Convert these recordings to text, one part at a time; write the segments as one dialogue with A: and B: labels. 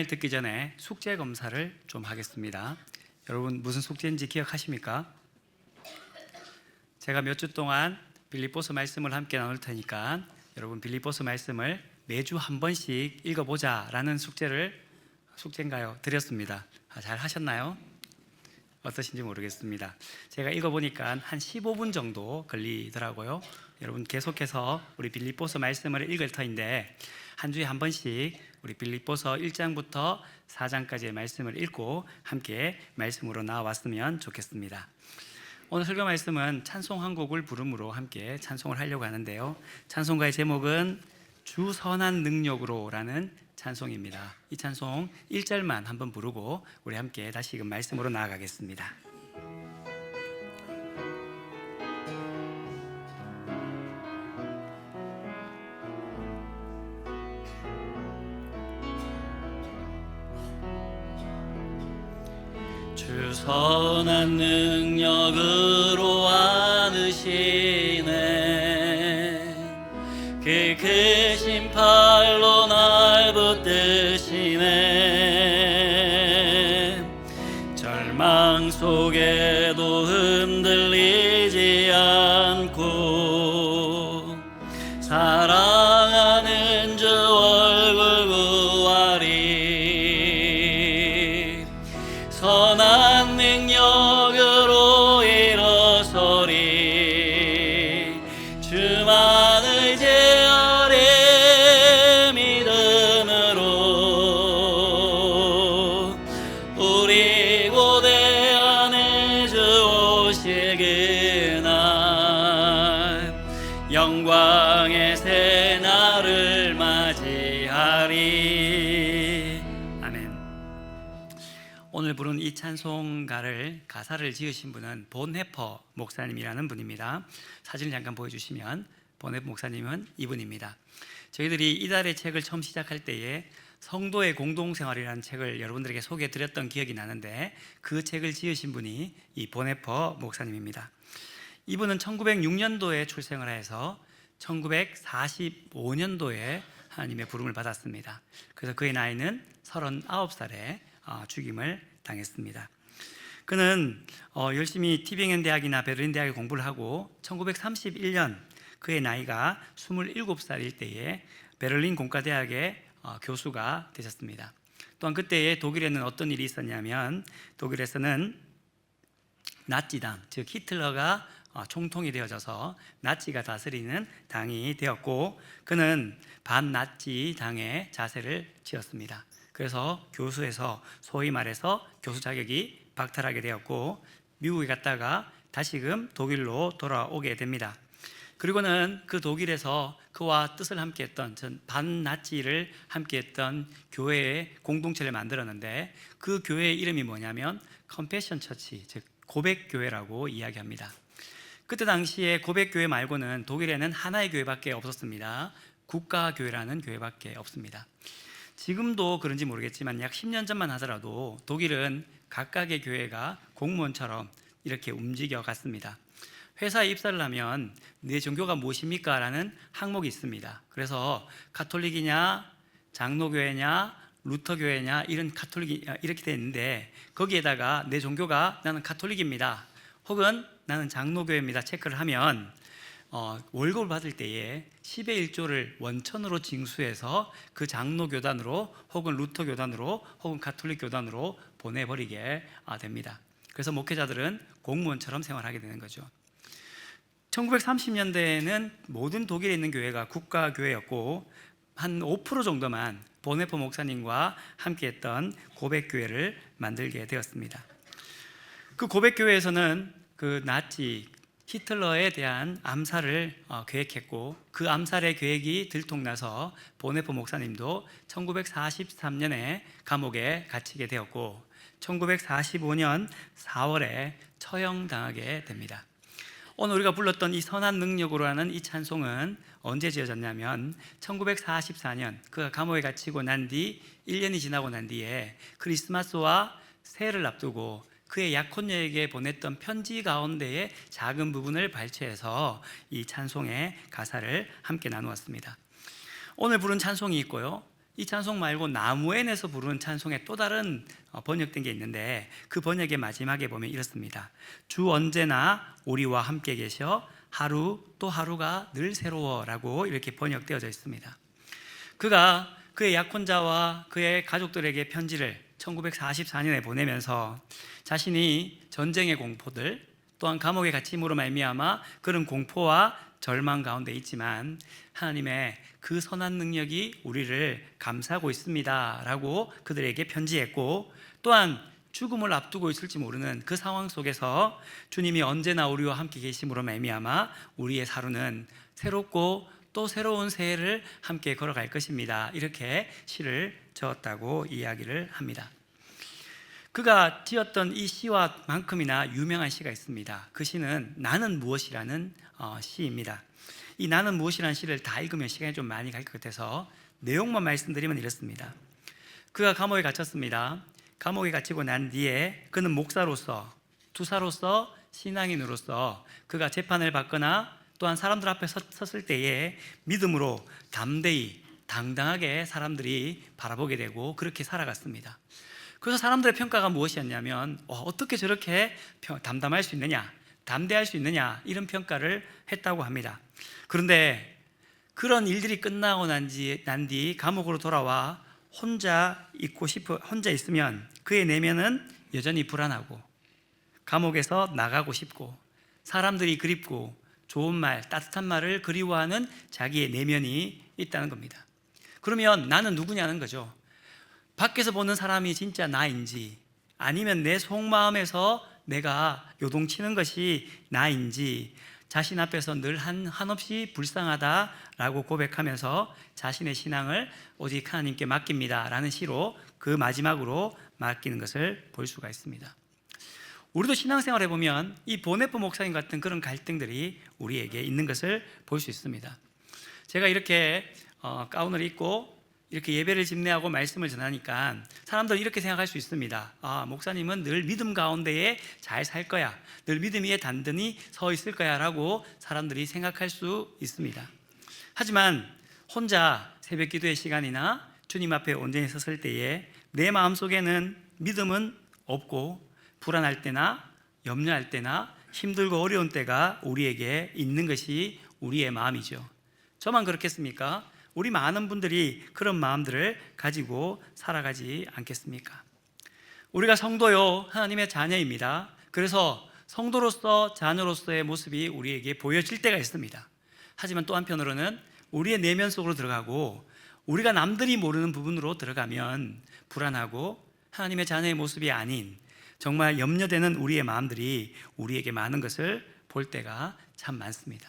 A: 찬송을 듣기 전에 숙제 검사를 좀 하겠습니다. 여러분 무슨 숙제인지 기억하십니까? 제가 몇 주 동안 빌립보서 말씀을 함께 나눌 테니까 여러분 빌립보서 말씀을 매주 한 번씩 읽어보자 라는 숙제인가요? 드렸습니다. 잘 하셨나요? 어떠신지 모르겠습니다. 제가 읽어보니까 한 15분 정도 걸리더라고요. 여러분 계속해서 우리 빌립보서 말씀을 읽을 터인데 한 주에 한 번씩 우리 빌립보서 1장부터 4장까지의 말씀을 읽고 함께 말씀으로 나와왔으면 좋겠습니다. 오늘 설교 말씀은 찬송 한 곡을 부름으로 함께 찬송을 하려고 하는데요, 찬송가의 제목은 주 선한 능력으로 라는 찬송입니다. 이 찬송 1절만 한번 부르고 우리 함께 다시금 말씀으로 나아가겠습니다. 주 선한 능력으로 안으시네, 그 크신 팔로 날 붙드시네. 절망 속에도 흔들리지 않고 사랑하는 주 얼굴 구하리. 선한 능력으로 일어서리. 주만 의지하리. 믿음으로 우리 고대 안에 주 오실 그날 영광의 새날을 맞이하리. 아멘. 오늘 부른 이 찬송가를 가사를 지으신 분은 본해퍼 목사님이라는 분입니다. 사진을 잠깐 보여주시면 본해퍼 목사님은 이분입니다. 저희들이 이달의 책을 처음 시작할 때에 성도의 공동생활이라는 책을 여러분들에게 소개해드렸던 기억이 나는데 그 책을 지으신 분이 이 본해퍼 목사님입니다. 이분은 1906년도에 출생을 해서 1945년도에 하나님의 부름을 받았습니다. 그래서 그의 나이는 39살에 죽임을 당했습니다. 그는 열심히 티빙엔 대학이나 베를린 대학에 공부를 하고 1931년 그의 나이가 27살일 때에 베를린 공과대학의 교수가 되셨습니다. 또한 그때에 독일에는 어떤 일이 있었냐면 독일에서는 나치당, 즉 히틀러가 총통이 되어져서 나치가 다스리는 당이 되었고 그는 반나치 당의 자세를 지었습니다. 그래서 교수에서 소위 말해서 교수 자격이 박탈하게 되었고 미국에 갔다가 다시금 독일로 돌아오게 됩니다. 그리고는 그 독일에서 그와 뜻을 함께했던 반나치를 함께했던 교회의 공동체를 만들었는데 그 교회의 이름이 뭐냐면 컴패션 처치, 즉 고백교회라고 이야기합니다. 그때 당시에 고백교회 말고는 독일에는 하나의 교회밖에 없었습니다. 국가교회라는 교회밖에 없습니다. 지금도 그런지 모르겠지만 약 10년 전만 하더라도 독일은 각각의 교회가 공무원처럼 이렇게 움직여 갔습니다. 회사에 입사를 하면 내 종교가 무엇입니까? 라는 항목이 있습니다. 그래서 가톨릭이냐, 장로교회냐, 루터교회냐 이런 가톨릭이 이렇게 되어 있는데 거기에다가 내 종교가 나는 가톨릭입니다. 혹은 나는 장로교회입니다. 체크를 하면 월급을 받을 때에 10의 1조를 원천으로 징수해서 그 장로교단으로 혹은 루터교단으로 혹은 가톨릭교단으로 보내버리게 됩니다. 그래서 목회자들은 공무원처럼 생활하게 되는 거죠. 1930년대에는 모든 독일에 있는 교회가 국가교회였고 한 5% 정도만 본해퍼 목사님과 함께했던 고백교회를 만들게 되었습니다. 그 고백교회에서는 그 나치 히틀러에 대한 암살을 계획했고 그 암살의 계획이 들통나서 본해퍼 목사님도 1943년에 감옥에 갇히게 되었고 1945년 4월에 처형당하게 됩니다. 오늘 우리가 불렀던 이 선한 능력으로 하는 이 찬송은 언제 지어졌냐면 1944년 그가 감옥에 갇히고 난 뒤 1년이 지나고 난 뒤에 크리스마스와 새해를 앞두고 그의 약혼녀에게 보냈던 편지 가운데의 작은 부분을 발췌해서 이 찬송의 가사를 함께 나누었습니다. 오늘 부른 찬송이 있고요, 이 찬송 말고 나무엔에서 부르는 찬송의 또 다른 번역된 게 있는데, 그 번역의 마지막에 보면 이렇습니다. 주 언제나 우리와 함께 계셔 하루 또 하루가 늘 새로워라고 이렇게 번역되어져 있습니다. 그가 그의 약혼자와 그의 가족들에게 편지를 1944년에 보내면서 자신이 전쟁의 공포들, 또한 감옥에 갇힘으로 말미암아 그런 공포와 절망 가운데 있지만 하나님의 그 선한 능력이 우리를 감싸고 있습니다 라고 그들에게 편지했고, 또한 죽음을 앞두고 있을지 모르는 그 상황 속에서 주님이 언제나 우리와 함께 계심으로 말미암아 우리의 하루는 새롭고 또 새로운 새해를 함께 걸어갈 것입니다, 이렇게 시를 지었다고 이야기를 합니다. 그가 지었던 이 시와 만큼이나 유명한 시가 있습니다. 그 시는 나는 무엇이라는 시입니다. 이 나는 무엇이라는 시를 다 읽으면 시간이 좀 많이 갈 것 같아서 내용만 말씀드리면 이렇습니다. 그가 감옥에 갇혔습니다. 감옥에 갇히고 난 뒤에 그는 목사로서, 투사로서, 신앙인으로서 그가 재판을 받거나 또한 사람들 앞에 섰을 때에 믿음으로 담대히 당당하게 사람들이 바라보게 되고 그렇게 살아갔습니다. 그래서 사람들의 평가가 무엇이었냐면 어떻게 저렇게 담담할 수 있느냐, 담대할 수 있느냐, 이런 평가를 했다고 합니다. 그런데 그런 일들이 끝나고 난 뒤 감옥으로 돌아와 혼자 있으면 그의 내면은 여전히 불안하고 감옥에서 나가고 싶고 사람들이 그립고 좋은 말, 따뜻한 말을 그리워하는 자기의 내면이 있다는 겁니다. 그러면 나는 누구냐는 거죠. 밖에서 보는 사람이 진짜 나인지, 아니면 내 속마음에서 내가 요동치는 것이 나인지, 자신 앞에서 늘 한없이 불쌍하다라고 고백하면서 자신의 신앙을 오직 하나님께 맡깁니다 라는 시로 그 마지막으로 맡기는 것을 볼 수가 있습니다. 우리도 신앙생활 해보면 이 보네프 목사님 같은 그런 갈등들이 우리에게 있는 것을 볼 수 있습니다. 제가 이렇게 가운을 입고 이렇게 예배를 집례하고 말씀을 전하니까 사람들은 이렇게 생각할 수 있습니다. 목사님은 늘 믿음 가운데에 잘 살 거야, 늘 믿음 위에 단단히 서 있을 거야 라고 사람들이 생각할 수 있습니다. 하지만 혼자 새벽 기도의 시간이나 주님 앞에 온전히 섰을 때에 내 마음속에는 믿음은 없고 불안할 때나 염려할 때나 힘들고 어려운 때가 우리에게 있는 것이 우리의 마음이죠. 저만 그렇겠습니까? 우리 많은 분들이 그런 마음들을 가지고 살아가지 않겠습니까? 우리가 성도요, 하나님의 자녀입니다. 그래서 성도로서 자녀로서의 모습이 우리에게 보여질 때가 있습니다. 하지만 또 한편으로는 우리의 내면 속으로 들어가고 우리가 남들이 모르는 부분으로 들어가면 불안하고 하나님의 자녀의 모습이 아닌 정말 염려되는 우리의 마음들이 우리에게 많은 것을 볼 때가 참 많습니다.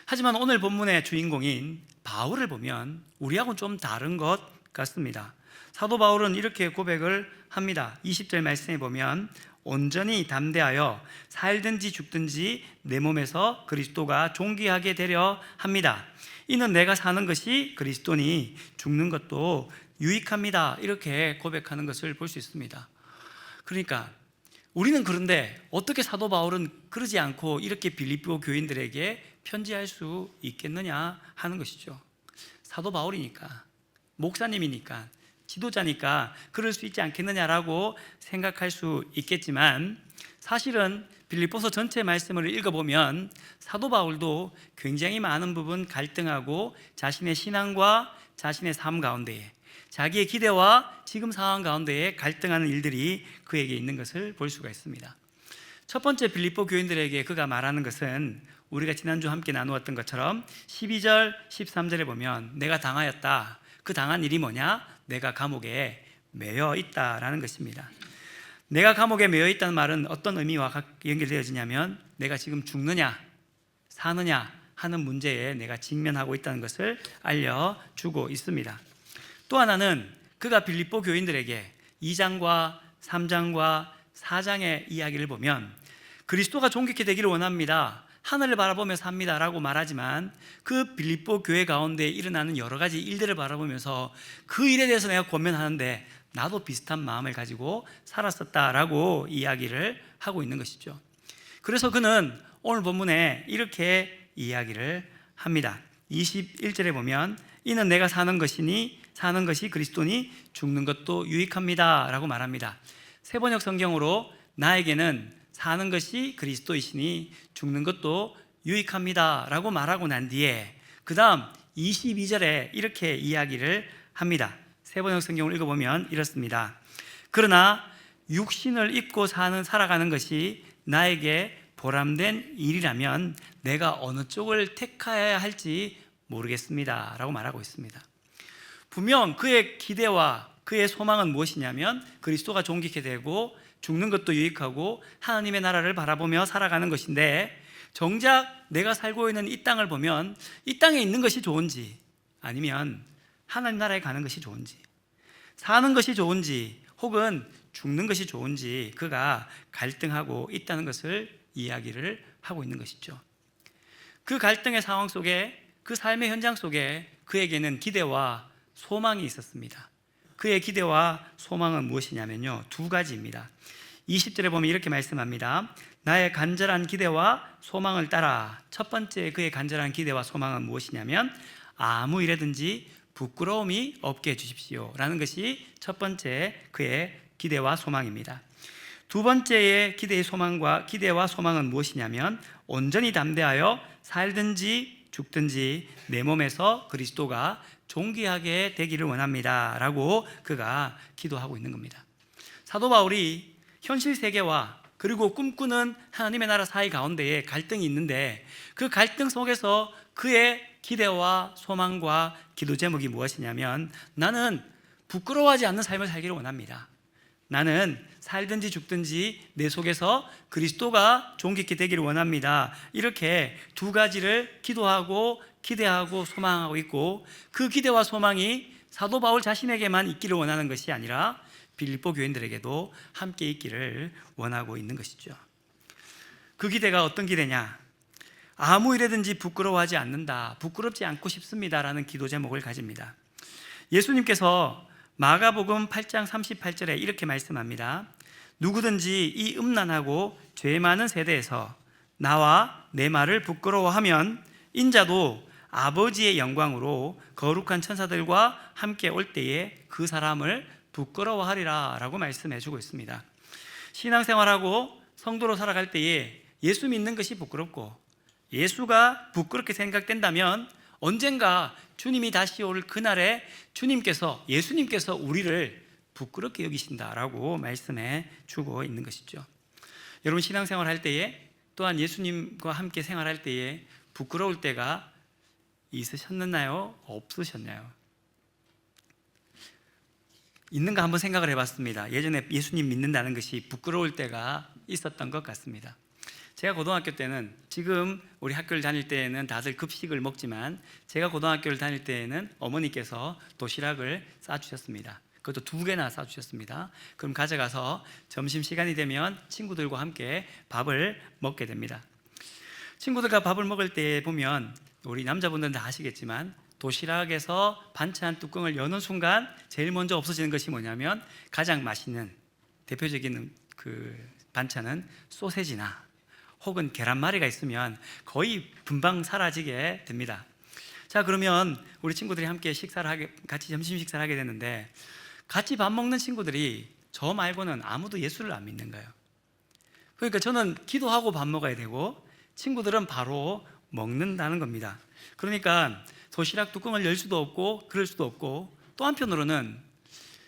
A: 하지만 오늘 본문의 주인공인 바울을 보면 우리하고는 좀 다른 것 같습니다. 사도 바울은 이렇게 고백을 합니다. 20절 말씀에 보면 온전히 담대하여 살든지 죽든지 내 몸에서 그리스도가 존귀하게 되려 합니다. 이는 내가 사는 것이 그리스도니 죽는 것도 유익합니다. 이렇게 고백하는 것을 볼 수 있습니다. 그러니까 우리는 그런데 어떻게 사도 바울은 그러지 않고 이렇게 빌립보 교인들에게 편지할 수 있겠느냐 하는 것이죠. 사도 바울이니까, 목사님이니까, 지도자니까 그럴 수 있지 않겠느냐라고 생각할 수 있겠지만, 사실은 빌립보서 전체 말씀을 읽어보면 사도 바울도 굉장히 많은 부분 갈등하고 자신의 신앙과 자신의 삶 가운데에, 자기의 기대와 지금 상황 가운데에 갈등하는 일들이 그에게 있는 것을 볼 수가 있습니다. 첫 번째 빌립보 교인들에게 그가 말하는 것은 우리가 지난주 함께 나누었던 것처럼 12절, 13절에 보면 내가 당하였다. 그 당한 일이 뭐냐? 내가 감옥에 매여 있다라는 것입니다. 내가 감옥에 매여 있다는 말은 어떤 의미와 연결되어지냐면 내가 지금 죽느냐 사느냐 하는 문제에 내가 직면하고 있다는 것을 알려주고 있습니다. 또 하나는 그가 빌립보 교인들에게 2장과 3장과 4장의 이야기를 보면 그리스도가 존귀케 되기를 원합니다, 하늘을 바라보며 삽니다 라고 말하지만 그 빌립보 교회 가운데 일어나는 여러 가지 일들을 바라보면서 그 일에 대해서 내가 권면하는데 나도 비슷한 마음을 가지고 살았었다라고 이야기를 하고 있는 것이죠. 그래서 그는 오늘 본문에 이렇게 이야기를 합니다. 21절에 보면 이는 내가 사는 것이니 사는 것이 그리스도니 죽는 것도 유익합니다 라고 말합니다. 세번역 성경으로 나에게는 사는 것이 그리스도이시니 죽는 것도 유익합니다 라고 말하고 난 뒤에 그 다음 22절에 이렇게 이야기를 합니다. 세번역 성경을 읽어보면 이렇습니다. 그러나 육신을 입고 살아가는 것이 나에게 보람된 일이라면 내가 어느 쪽을 택해야 할지 모르겠습니다 라고 말하고 있습니다. 분명 그의 기대와 그의 소망은 무엇이냐면 그리스도가 존귀케 되고 죽는 것도 유익하고 하나님의 나라를 바라보며 살아가는 것인데, 정작 내가 살고 있는 이 땅을 보면 이 땅에 있는 것이 좋은지 아니면 하나님 나라에 가는 것이 좋은지, 사는 것이 좋은지 혹은 죽는 것이 좋은지 그가 갈등하고 있다는 것을 이야기를 하고 있는 것이죠. 그 갈등의 상황 속에, 그 삶의 현장 속에 그에게는 기대와 소망이 있었습니다. 그의 기대와 소망은 무엇이냐면요, 두 가지입니다. 20절에 보면 이렇게 말씀합니다. 나의 간절한 기대와 소망을 따라. 첫 번째 그의 간절한 기대와 소망은 무엇이냐면 아무 일에든지 부끄러움이 없게 해주십시오 라는 것이 첫 번째 그의 기대와 소망입니다. 두 번째의 기대와 소망은 무엇이냐면 온전히 담대하여 살든지 죽든지 내 몸에서 그리스도가 존귀하게 되기를 원합니다 라고 그가 기도하고 있는 겁니다. 사도 바울이 현실 세계와 그리고 꿈꾸는 하나님의 나라 사이 가운데에 갈등이 있는데, 그 갈등 속에서 그의 기대와 소망과 기도 제목이 무엇이냐면 나는 부끄러워하지 않는 삶을 살기를 원합니다. 나는 살든지 죽든지 내 속에서 그리스도가 존귀케 되기를 원합니다. 이렇게 두 가지를 기도하고 기대하고 소망하고 있고, 그 기대와 소망이 사도 바울 자신에게만 있기를 원하는 것이 아니라 빌립보 교인들에게도 함께 있기를 원하고 있는 것이죠. 그 기대가 어떤 기대냐? 아무 일에든지 부끄러워하지 않는다, 부끄럽지 않고 싶습니다 라는 기도 제목을 가집니다. 예수님께서 마가복음 8장 38절에 이렇게 말씀합니다. 누구든지 이 음란하고 죄 많은 세대에서 나와 내 말을 부끄러워하면 인자도 아버지의 영광으로 거룩한 천사들과 함께 올 때에 그 사람을 부끄러워하리라 라고 말씀해 주고 있습니다. 신앙생활하고 성도로 살아갈 때에 예수 믿는 것이 부끄럽고 예수가 부끄럽게 생각된다면 언젠가 주님이 다시 올 그날에 예수님께서 우리를 부끄럽게 여기신다라고 말씀해 주고 있는 것이죠. 여러분, 신앙생활 할 때에 또한 예수님과 함께 생활할 때에 부끄러울 때가 있으셨나요? 없으셨나요? 있는가 한번 생각을 해봤습니다. 예전에 예수님 믿는다는 것이 부끄러울 때가 있었던 것 같습니다. 제가 고등학교 때는, 지금 우리 학교를 다닐 때에는 다들 급식을 먹지만 제가 고등학교를 다닐 때에는 어머니께서 도시락을 싸주셨습니다. 그것도 2개나 싸주셨습니다. 그럼 가져가서 점심시간이 되면 친구들과 함께 밥을 먹게 됩니다. 친구들과 밥을 먹을 때 보면 우리 남자분들은 다 아시겠지만 도시락에서 반찬 뚜껑을 여는 순간 제일 먼저 없어지는 것이 뭐냐면 가장 맛있는 대표적인 그 반찬은 소세지나 혹은 계란말이가 있으면 거의 금방 사라지게 됩니다. 자, 그러면 우리 친구들이 함께 같이 점심 식사를 하게 되는데 같이 밥 먹는 친구들이 저 말고는 아무도 예수를 안 믿는 거예요. 그러니까 저는 기도하고 밥 먹어야 되고 친구들은 바로 먹는다는 겁니다. 그러니까 도시락 뚜껑을 열 수도 없고 그럴 수도 없고, 또 한편으로는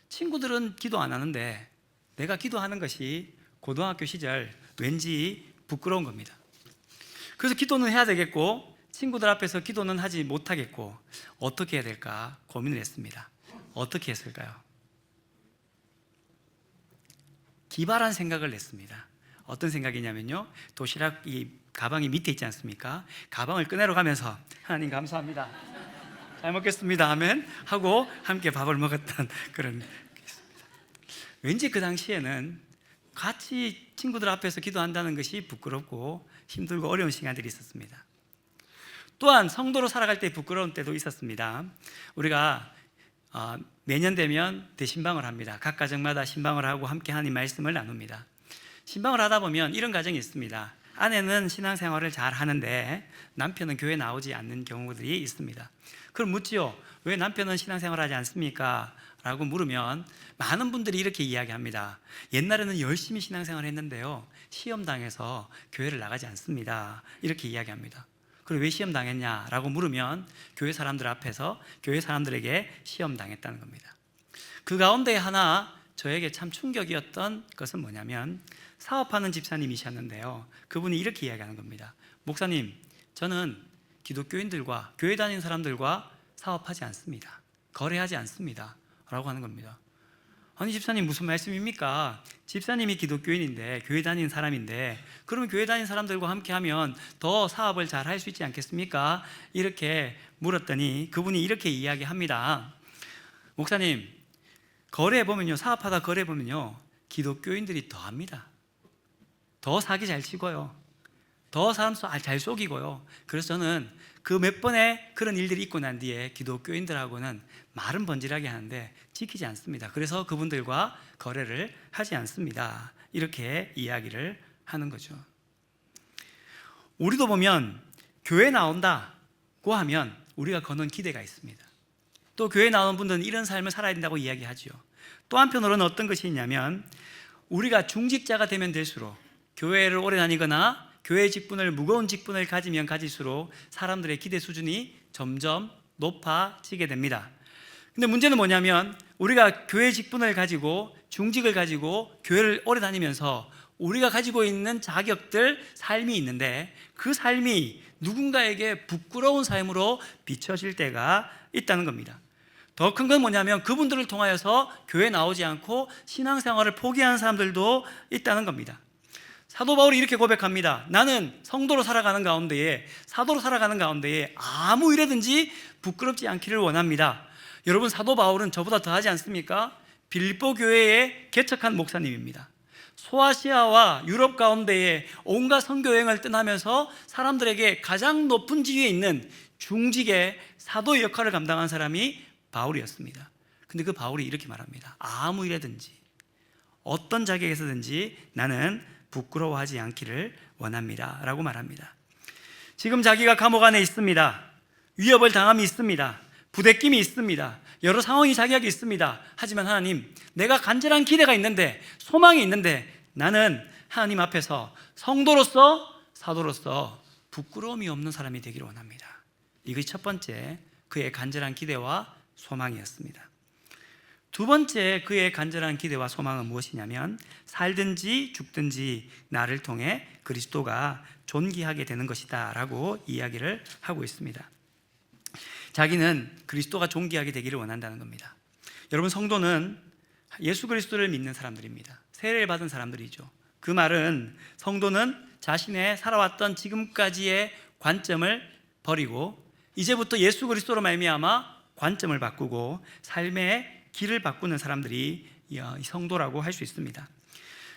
A: 친구들은 기도 안 하는데 내가 기도하는 것이 고등학교 시절 왠지 부끄러운 겁니다. 그래서 기도는 해야 되겠고 친구들 앞에서 기도는 하지 못하겠고 어떻게 해야 될까 고민을 했습니다. 어떻게 했을까요? 기발한 생각을 냈습니다. 어떤 생각이냐면요, 도시락 이 가방이 밑에 있지 않습니까? 가방을 꺼내러 가면서 하나님 감사합니다, 잘 먹겠습니다 하면 하고 함께 밥을 먹었던 그런 게 있습니다. 왠지 그 당시에는 같이 친구들 앞에서 기도한다는 것이 부끄럽고 힘들고 어려운 시간들이 있었습니다. 또한 성도로 살아갈 때 부끄러운 때도 있었습니다. 우리가 매년 되면 대신방을 합니다. 각 가정마다 신방을 하고 함께 하나님 말씀을 나눕니다. 신방을 하다 보면 이런 가정이 있습니다. 아내는 신앙생활을 잘 하는데 남편은 교회 나오지 않는 경우들이 있습니다. 그럼 묻지요. 왜 남편은 신앙생활 하지 않습니까? 라고 물으면 많은 분들이 이렇게 이야기합니다. 옛날에는 열심히 신앙생활 했는데요, 시험 당해서 교회를 나가지 않습니다. 이렇게 이야기합니다. 그리고 왜 시험 당했냐? 라고 물으면 교회 사람들 앞에서 교회 사람들에게 시험 당했다는 겁니다. 그 가운데 하나 저에게 참 충격이었던 것은 뭐냐면, 사업하는 집사님이셨는데요, 그분이 이렇게 이야기하는 겁니다. 목사님, 저는 기독교인들과 교회 다니는 사람들과 사업하지 않습니다. 거래하지 않습니다. 라고 하는 겁니다. 아니 집사님 무슨 말씀입니까? 집사님이 기독교인인데 교회 다니는 사람인데 그러면 교회 다니는 사람들과 함께 하면 더 사업을 잘 할 수 있지 않겠습니까? 이렇게 물었더니 그분이 이렇게 이야기합니다. 목사님, 거래해보면요, 사업하다 거래해보면요, 기독교인들이 더 합니다. 더 사기 잘 치고요, 더 사람 잘 속이고요. 그래서 저는 그 몇 번의 그런 일들이 있고 난 뒤에 기독교인들하고는 말은 번질하게 하는데 지키지 않습니다. 그래서 그분들과 거래를 하지 않습니다. 이렇게 이야기를 하는 거죠. 우리도 보면 교회 나온다고 하면 우리가 거는 기대가 있습니다. 또 교회 나오는 분들은 이런 삶을 살아야 된다고 이야기하죠. 또 한편으로는 어떤 것이 있냐면, 우리가 중직자가 되면 될수록, 교회를 오래 다니거나 교회 직분을, 무거운 직분을 가지면 가질수록 사람들의 기대 수준이 점점 높아지게 됩니다. 근데 문제는 뭐냐면, 우리가 교회 직분을 가지고 중직을 가지고 교회를 오래 다니면서 우리가 가지고 있는 자격들, 삶이 있는데 그 삶이 누군가에게 부끄러운 삶으로 비춰질 때가 있다는 겁니다. 더 큰 건 뭐냐면, 그분들을 통하여서 교회 나오지 않고 신앙생활을 포기하는 사람들도 있다는 겁니다. 사도 바울이 이렇게 고백합니다. 나는 성도로 살아가는 가운데에, 사도로 살아가는 가운데에 아무 일에든지 부끄럽지 않기를 원합니다. 여러분, 사도 바울은 저보다 더 하지 않습니까? 빌립보 교회에 개척한 목사님입니다. 소아시아와 유럽 가운데에 온갖 선교 여행을 떠나면서 사람들에게 가장 높은 지위에 있는 중직의 사도의 역할을 감당한 사람이 바울이었습니다. 근데 그 바울이 이렇게 말합니다. 아무 일에든지, 어떤 자격에서든지 나는 부끄러워하지 않기를 원합니다 라고 말합니다. 지금 자기가 감옥 안에 있습니다. 위협을 당함이 있습니다. 부대낌이 있습니다. 여러 상황이 자기에게 있습니다. 하지만 하나님, 내가 간절한 기대가 있는데, 소망이 있는데, 나는 하나님 앞에서 성도로서, 사도로서 부끄러움이 없는 사람이 되기를 원합니다. 이것이 첫 번째 그의 간절한 기대와 소망이었습니다. 두 번째 그의 간절한 기대와 소망은 무엇이냐면, 살든지 죽든지 나를 통해 그리스도가 존귀하게 되는 것이다 라고 이야기를 하고 있습니다. 자기는 그리스도가 존귀하게 되기를 원한다는 겁니다. 여러분, 성도는 예수 그리스도를 믿는 사람들입니다. 세례를 받은 사람들이죠. 그 말은 성도는 자신의 살아왔던 지금까지의 관점을 버리고 이제부터 예수 그리스도로 말미암아 관점을 바꾸고 삶의 길을 바꾸는 사람들이 성도라고 할 수 있습니다.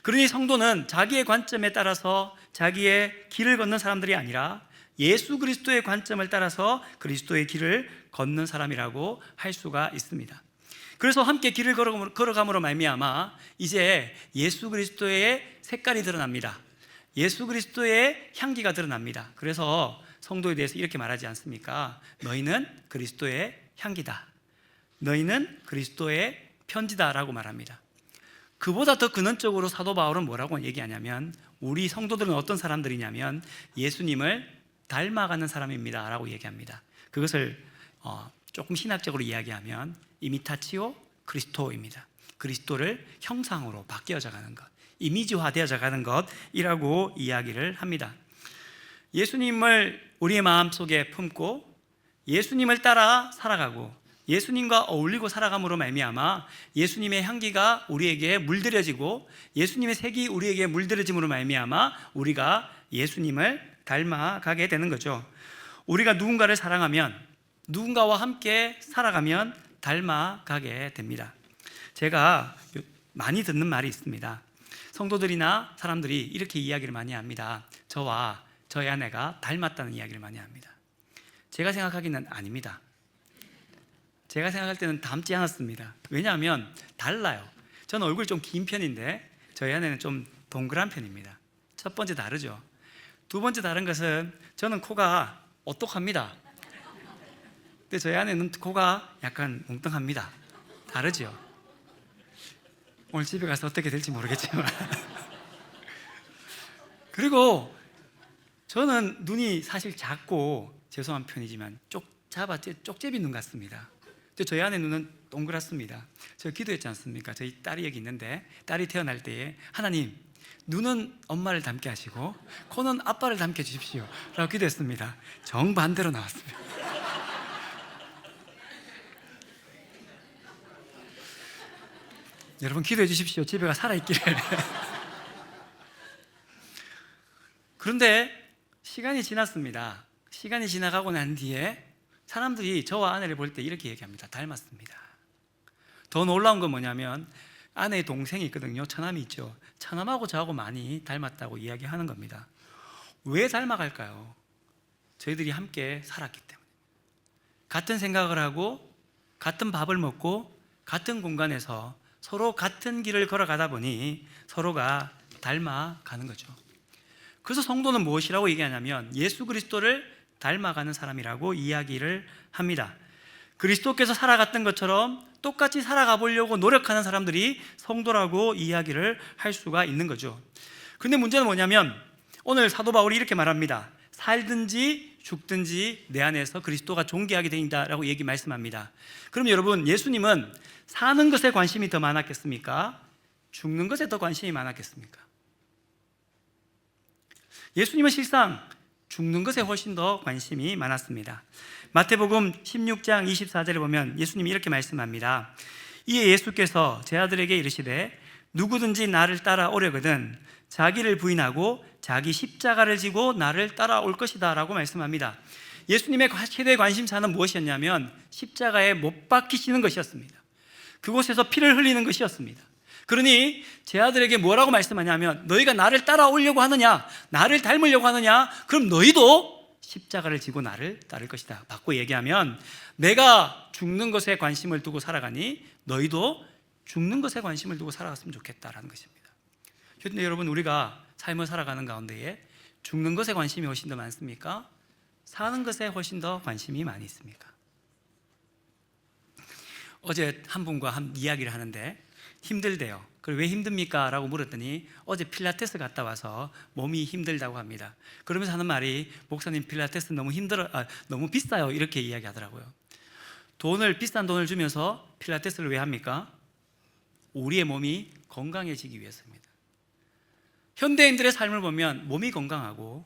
A: 그러니 성도는 자기의 관점에 따라서 자기의 길을 걷는 사람들이 아니라 예수 그리스도의 관점을 따라서 그리스도의 길을 걷는 사람이라고 할 수가 있습니다. 그래서 함께 길을 걸어감으로 말미암아 이제 예수 그리스도의 색깔이 드러납니다. 예수 그리스도의 향기가 드러납니다. 그래서 성도에 대해서 이렇게 말하지 않습니까? 너희는 그리스도의 향기다, 너희는 그리스도의 편지다라고 말합니다. 그보다 더 근원적으로 사도 바울은 뭐라고 얘기하냐면, 우리 성도들은 어떤 사람들이냐면 예수님을 닮아가는 사람입니다 라고 얘기합니다. 그것을 조금 신학적으로 이야기하면 이미타치오 크리스토입니다. 그리스도를 형상으로 바뀌어져 가는 것, 이미지화 되어져 가는 것이라고 이야기를 합니다. 예수님을 우리의 마음속에 품고 예수님을 따라 살아가고 예수님과 어울리고 살아감으로 말미암아 예수님의 향기가 우리에게 물들여지고 예수님의 색이 우리에게 물들여짐으로 말미암아 우리가 예수님을 닮아가게 되는 거죠. 우리가 누군가를 사랑하면, 누군가와 함께 살아가면 닮아가게 됩니다. 제가 많이 듣는 말이 있습니다. 성도들이나 사람들이 이렇게 이야기를 많이 합니다. 저와 저희 아내가 닮았다는 이야기를 많이 합니다. 제가 생각하기는 아닙니다. 제가 생각할 때는 닮지 않았습니다. 왜냐하면 달라요. 저는 얼굴이 좀 긴 편인데 저희 아내는 좀 동그란 편입니다. 첫 번째 다르죠. 두 번째 다른 것은 저는 코가 오똑합니다. 근데 저희 아내는 코가 약간 뭉뚱합니다. 다르죠? 오늘 집에 가서 어떻게 될지 모르겠지만 그리고 저는 눈이 사실 작고 죄송한 편이지만 쪽제비 눈 같습니다. 근데 저희 아내 눈은 동그랗습니다. 제가 기도했지 않습니까? 저희 딸이 여기 있는데 딸이 태어날 때에 하나님, 눈은 엄마를 닮게 하시고 코는 아빠를 닮게 해주십시오 라고 기도했습니다. 정반대로 나왔습니다. 여러분 기도해 주십시오. 집에 가 살아있기를. 그런데 시간이 지났습니다. 시간이 지나가고 난 뒤에 사람들이 저와 아내를 볼 때 이렇게 얘기합니다. 닮았습니다. 더 놀라운 건 뭐냐면 아내의 동생이 있거든요. 처남이 있죠. 처남하고 저하고 많이 닮았다고 이야기하는 겁니다. 왜 닮아갈까요? 저희들이 함께 살았기 때문에. 같은 생각을 하고 같은 밥을 먹고 같은 공간에서 서로 같은 길을 걸어가다 보니 서로가 닮아가는 거죠. 그래서 성도는 무엇이라고 얘기하냐면 예수 그리스도를 닮아가는 사람이라고 이야기를 합니다. 그리스도께서 살아갔던 것처럼 똑같이 살아가 보려고 노력하는 사람들이 성도라고 이야기를 할 수가 있는 거죠. 그런데 문제는 뭐냐면 오늘 사도 바울이 이렇게 말합니다. 살든지 죽든지 내 안에서 그리스도가 존귀하게 된다라고 말씀합니다. 그럼 여러분, 예수님은 사는 것에 관심이 더 많았겠습니까? 죽는 것에 더 관심이 많았겠습니까? 예수님은 실상 죽는 것에 훨씬 더 관심이 많았습니다. 마태복음 16장 24절에 보면 예수님이 이렇게 말씀합니다. 이에 예수께서 제 아들에게 이르시되 누구든지 나를 따라오려거든 자기를 부인하고 자기 십자가를 지고 나를 따라올 것이다 라고 말씀합니다. 예수님의 최대 관심사는 무엇이었냐면 십자가에 못 박히시는 것이었습니다. 그곳에서 피를 흘리는 것이었습니다. 그러니 제 아들에게 뭐라고 말씀하냐면 너희가 나를 따라오려고 하느냐, 나를 닮으려고 하느냐, 그럼 너희도 십자가를 지고 나를 따를 것이다. 바꿔 얘기하면 내가 죽는 것에 관심을 두고 살아가니 너희도 죽는 것에 관심을 두고 살아갔으면 좋겠다라는 것입니다. 그런데 여러분, 우리가 삶을 살아가는 가운데에 죽는 것에 관심이 훨씬 더 많습니까? 사는 것에 훨씬 더 관심이 많이 있습니까? 어제 한 분과 이야기를 하는데 힘들대요. 그리고 왜 힘듭니까? 라고 물었더니 어제 필라테스 갔다 와서 몸이 힘들다고 합니다. 그러면서 하는 말이 목사님 필라테스 너무 비싸요 이렇게 이야기하더라고요. 비싼 돈을 주면서 필라테스를 왜 합니까? 우리의 몸이 건강해지기 위해서입니다. 현대인들의 삶을 보면 몸이 건강하고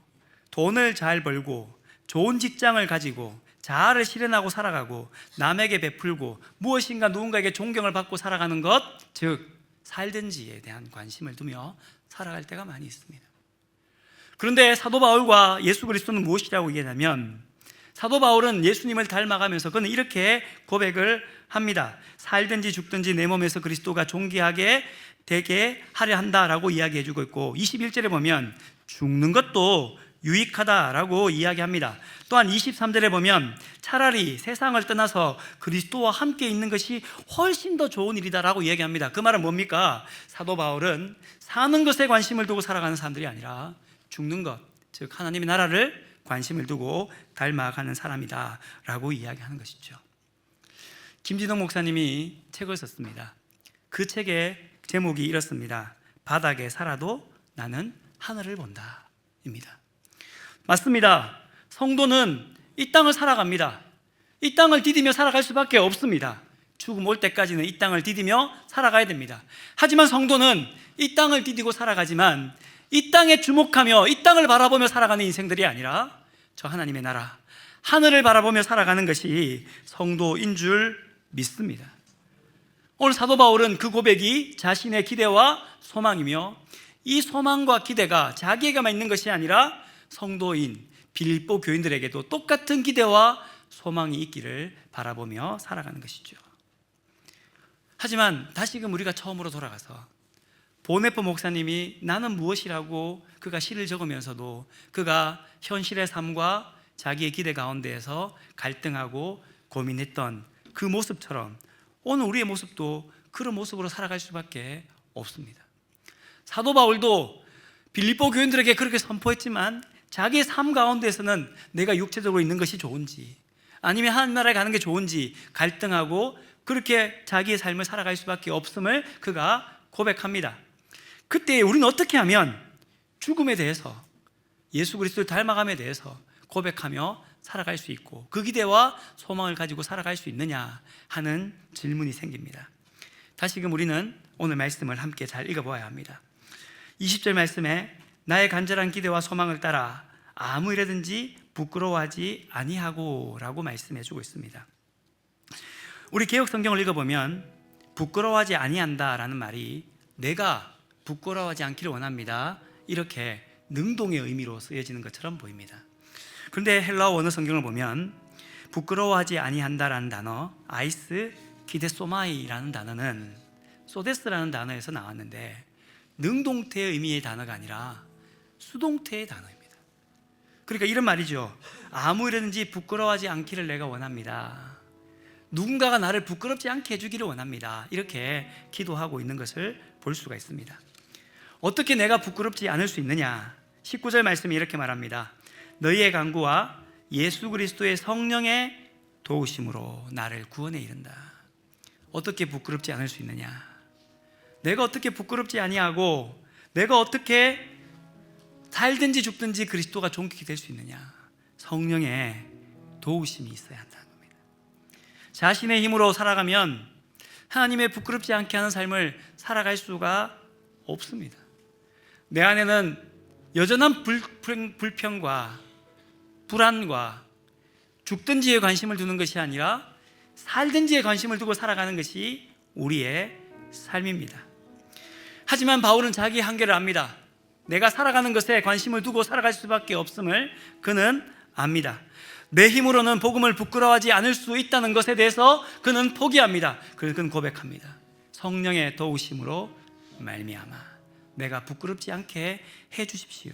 A: 돈을 잘 벌고 좋은 직장을 가지고 자아를 실현하고 살아가고 남에게 베풀고 무엇인가 누군가에게 존경을 받고 살아가는 것, 즉 살든지에 대한 관심을 두며 살아갈 때가 많이 있습니다. 그런데 사도 바울과 예수 그리스도는 무엇이라고 얘기하냐면 사도 바울은 예수님을 닮아가면서 그는 이렇게 고백을 합니다. 살든지 죽든지 내 몸에서 그리스도가 존귀하게 되게 하려 한다라고 이야기해주고 있고 21절에 보면 죽는 것도 유익하다라고 이야기합니다. 또한 23절에 보면 차라리 세상을 떠나서 그리스도와 함께 있는 것이 훨씬 더 좋은 일이다라고 이야기합니다. 그 말은 뭡니까? 사도 바울은 사는 것에 관심을 두고 살아가는 사람들이 아니라 죽는 것, 즉 하나님의 나라를 관심을 두고 닮아가는 사람이다라고 이야기하는 것이죠. 김진동 목사님이 책을 썼습니다. 그 책의 제목이 이렇습니다. 바닥에 살아도 나는 하늘을 본다 입니다. 맞습니다. 성도는 이 땅을 살아갑니다. 이 땅을 디디며 살아갈 수밖에 없습니다. 죽음 올 때까지는 이 땅을 디디며 살아가야 됩니다. 하지만 성도는 이 땅을 디디고 살아가지만 이 땅에 주목하며 이 땅을 바라보며 살아가는 인생들이 아니라 저 하나님의 나라, 하늘을 바라보며 살아가는 것이 성도인 줄 믿습니다. 오늘 사도 바울은 그 고백이 자신의 기대와 소망이며 이 소망과 기대가 자기에게만 있는 것이 아니라 성도인 빌립보 교인들에게도 똑같은 기대와 소망이 있기를 바라보며 살아가는 것이죠. 하지만 다시금 우리가 처음으로 돌아가서 보네포 목사님이 나는 무엇이라고 그가 시를 적으면서도 그가 현실의 삶과 자기의 기대 가운데에서 갈등하고 고민했던 그 모습처럼 오늘 우리의 모습도 그런 모습으로 살아갈 수밖에 없습니다. 사도 바울도 빌립보 교인들에게 그렇게 선포했지만 자기의 삶 가운데에서는 내가 육체적으로 있는 것이 좋은지 아니면 하나님 나라에 가는 게 좋은지 갈등하고 그렇게 자기의 삶을 살아갈 수밖에 없음을 그가 고백합니다. 그때 우리는 어떻게 하면 죽음에 대해서, 예수 그리스도를 닮아감에 대해서 고백하며 살아갈 수 있고 그 기대와 소망을 가지고 살아갈 수 있느냐 하는 질문이 생깁니다. 다시금 우리는 오늘 말씀을 함께 잘 읽어보아야 합니다. 20절 말씀에 나의 간절한 기대와 소망을 따라 아무 일에든지 부끄러워하지 아니하고 라고 말씀해주고 있습니다. 우리 개역 성경을 읽어보면 부끄러워하지 아니한다 라는 말이 내가 부끄러워하지 않기를 원합니다, 이렇게 능동의 의미로 쓰여지는 것처럼 보입니다. 그런데 헬라어 원어 성경을 보면 부끄러워하지 아니한다라는 단어, 아이스 기데소마이라는 단어는 소데스라는 단어에서 나왔는데 능동태의 의미의 단어가 아니라 수동태의 단어입니다. 그러니까 이런 말이죠. 아무 일이든지 부끄러워하지 않기를 내가 원합니다. 누군가가 나를 부끄럽지 않게 해주기를 원합니다. 이렇게 기도하고 있는 것을 볼 수가 있습니다. 어떻게 내가 부끄럽지 않을 수 있느냐? 19절 말씀이 이렇게 말합니다. 너희의 간구와 예수 그리스도의 성령의 도우심으로 나를 구원에 이른다. 어떻게 부끄럽지 않을 수 있느냐? 내가 어떻게 부끄럽지 아니하고 내가 어떻게 살든지 죽든지 그리스도가 존귀케 될 수 있느냐? 성령의 도우심이 있어야 한다는 겁니다. 자신의 힘으로 살아가면 하나님의 부끄럽지 않게 하는 삶을 살아갈 수가 없습니다. 내 안에는 여전한 불평과 불안과 죽든지에 관심을 두는 것이 아니라 살든지에 관심을 두고 살아가는 것이 우리의 삶입니다. 하지만 바울은 자기의 한계를 압니다. 내가 살아가는 것에 관심을 두고 살아갈 수밖에 없음을 그는 압니다. 내 힘으로는 복음을 부끄러워하지 않을 수 있다는 것에 대해서 그는 포기합니다. 그래서 그는 고백합니다. 성령의 도우심으로 말미암아 내가 부끄럽지 않게 해 주십시오.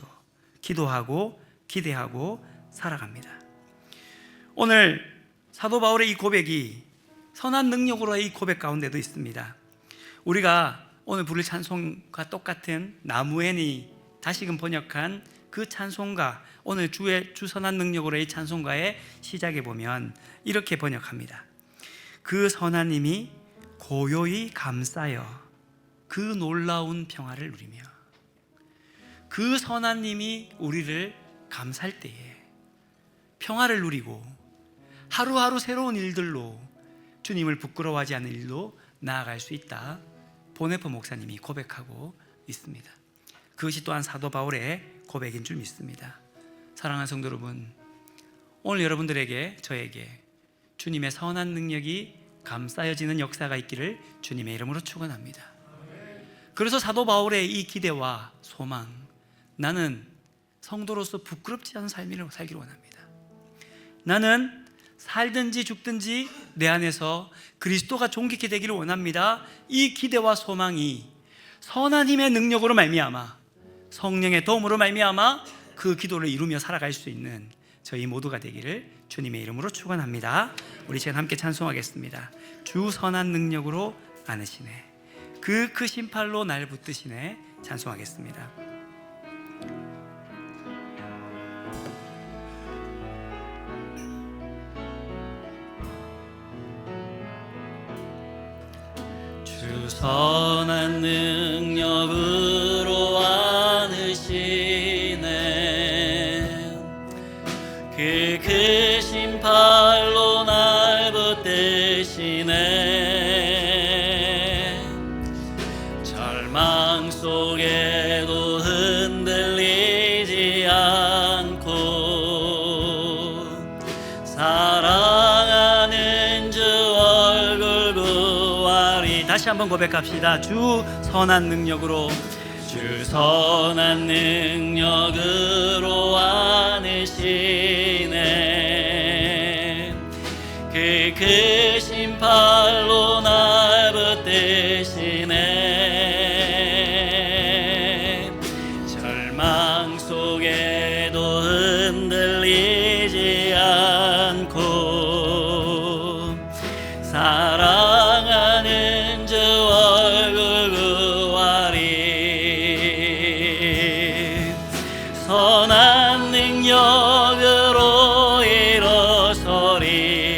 A: 기도하고 기대하고 살아갑니다. 오늘 사도 바울의 이 고백이 선한 능력으로의 이 고백 가운데도 있습니다. 우리가 오늘 부를 찬송과 똑같은 나무엔이 다시금 번역한 그 찬송가, 오늘 주 선한 능력으로의 찬송가의 시작에 보면 이렇게 번역합니다. 그 선한 힘이 고요히 감싸여 그 놀라운 평화를 누리며, 그 선한 힘이 우리를 감쌀 때에 평화를 누리고 하루하루 새로운 일들로 주님을 부끄러워하지 않는 일로 나아갈 수 있다, 보네포 목사님이 고백하고 있습니다. 그것이 또한 사도 바울의 고백인 줄 믿습니다. 사랑하는 성도 여러분, 오늘 여러분들에게, 저에게 주님의 선한 능력이 감싸여지는 역사가 있기를 주님의 이름으로 축원합니다. 그래서 사도 바울의 이 기대와 소망, 나는 성도로서 부끄럽지 않은 삶을 살기를 원합니다. 나는 살든지 죽든지 내 안에서 그리스도가 존귀케 되기를 원합니다. 이 기대와 소망이 선한 힘의 능력으로 말미암아, 성령의 도움으로 말미암아 그 기도를 이루며 살아갈 수 있는 저희 모두가 되기를 주님의 이름으로 축원합니다. 우리 지금 함께 찬송하겠습니다. 주 선한 능력으로 안으시네, 그 크신 팔로 날 붙드시네. 찬송하겠습니다. 주 선한 능력으로 안으시네, 그 크신 팔로 날 붙드시네. 절망 속에도 흔들리지 않고 사랑하는 주 얼굴 구하리. 다시 한번 고백합시다. 주 선한 능력으로, 주 선한 능력으로 안으시네, 그 크신 팔로 날 붙드시네. 절망 속에도 흔들리지 않고 사랑하는 주 얼굴 구하리. 선한 능력으로 일어서리.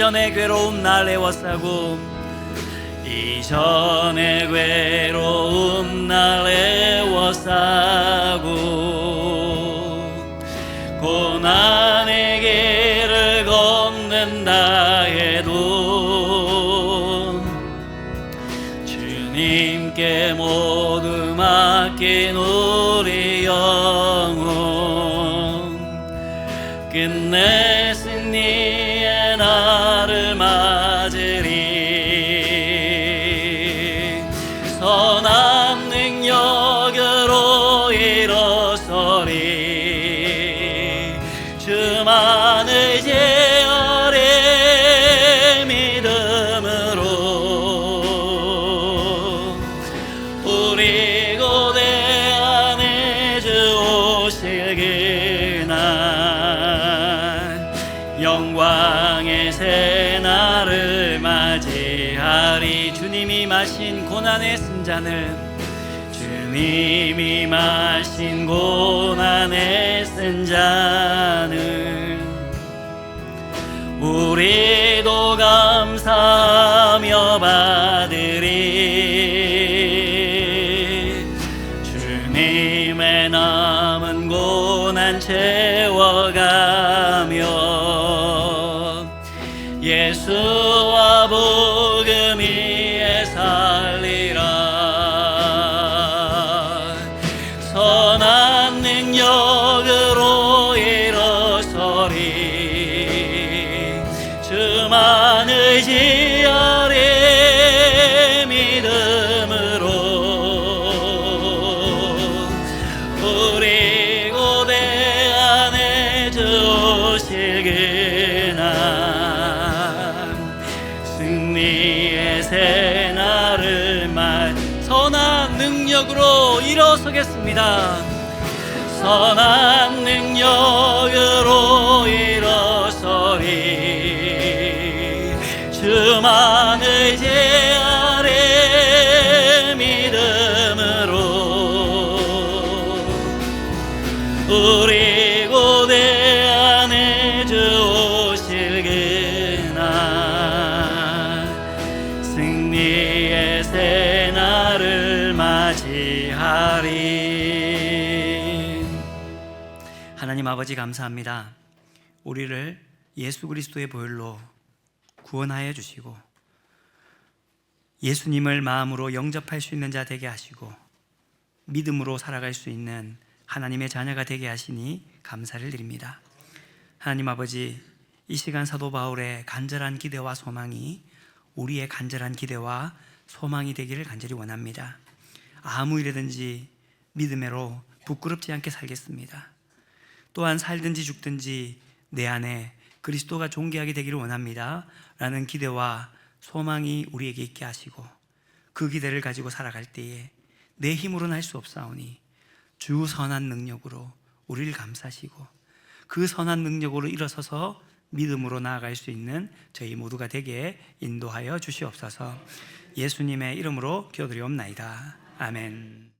A: 이전의 괴로움 날 애워싸고 이전의 괴로움 날 애워싸고 고난의 길을 걷는다 해도 주님께 모두 맡긴 우리 영혼 끝내 승리의 날을 맞으리 선한 능력으로 일어서리 주만 의지하리 믿음으로 우리 고대 안에 주 오실 그날 영광의 새날을 맞이하리 주님이 마신 고난의 쓴잔을 주님이 마신 고난의 쓴잔을 우리도 감사하며 받으리 주님의 남은 고난 채워가며 예수와 복음 위에 살리라 선한 능력으로 일어서리 주만 의지하리 믿음으로 우리 고대 안에 주 오실 그날 승리의 새날을 선한 능력으로 일어서겠습니다 선한 능력으로 일어서리 주만 의지하리 믿음으로 우리 고대 안에 주 오실 그날 승리의 새날을 맞이하리 하나님 아버지 감사합니다. 우리를 예수 그리스도의 보혈로 구원하여 주시고 예수님을 마음으로 영접할 수 있는 자 되게 하시고 믿음으로 살아갈 수 있는 하나님의 자녀가 되게 하시니 감사를 드립니다. 하나님 아버지 이 시간 사도 바울의 간절한 기대와 소망이 우리의 간절한 기대와 소망이 되기를 간절히 원합니다. 아무 일이든지 믿음으로 부끄럽지 않게 살겠습니다. 또한 살든지 죽든지 내 안에 그리스도가 존귀하게 되기를 원합니다 라는 기대와 소망이 우리에게 있게 하시고 그 기대를 가지고 살아갈 때에 내 힘으로는 할 수 없사오니 주 선한 능력으로 우리를 감싸시고 그 선한 능력으로 일어서서 믿음으로 나아갈 수 있는 저희 모두가 되게 인도하여 주시옵소서. 예수님의 이름으로 기도드리옵나이다. 아멘.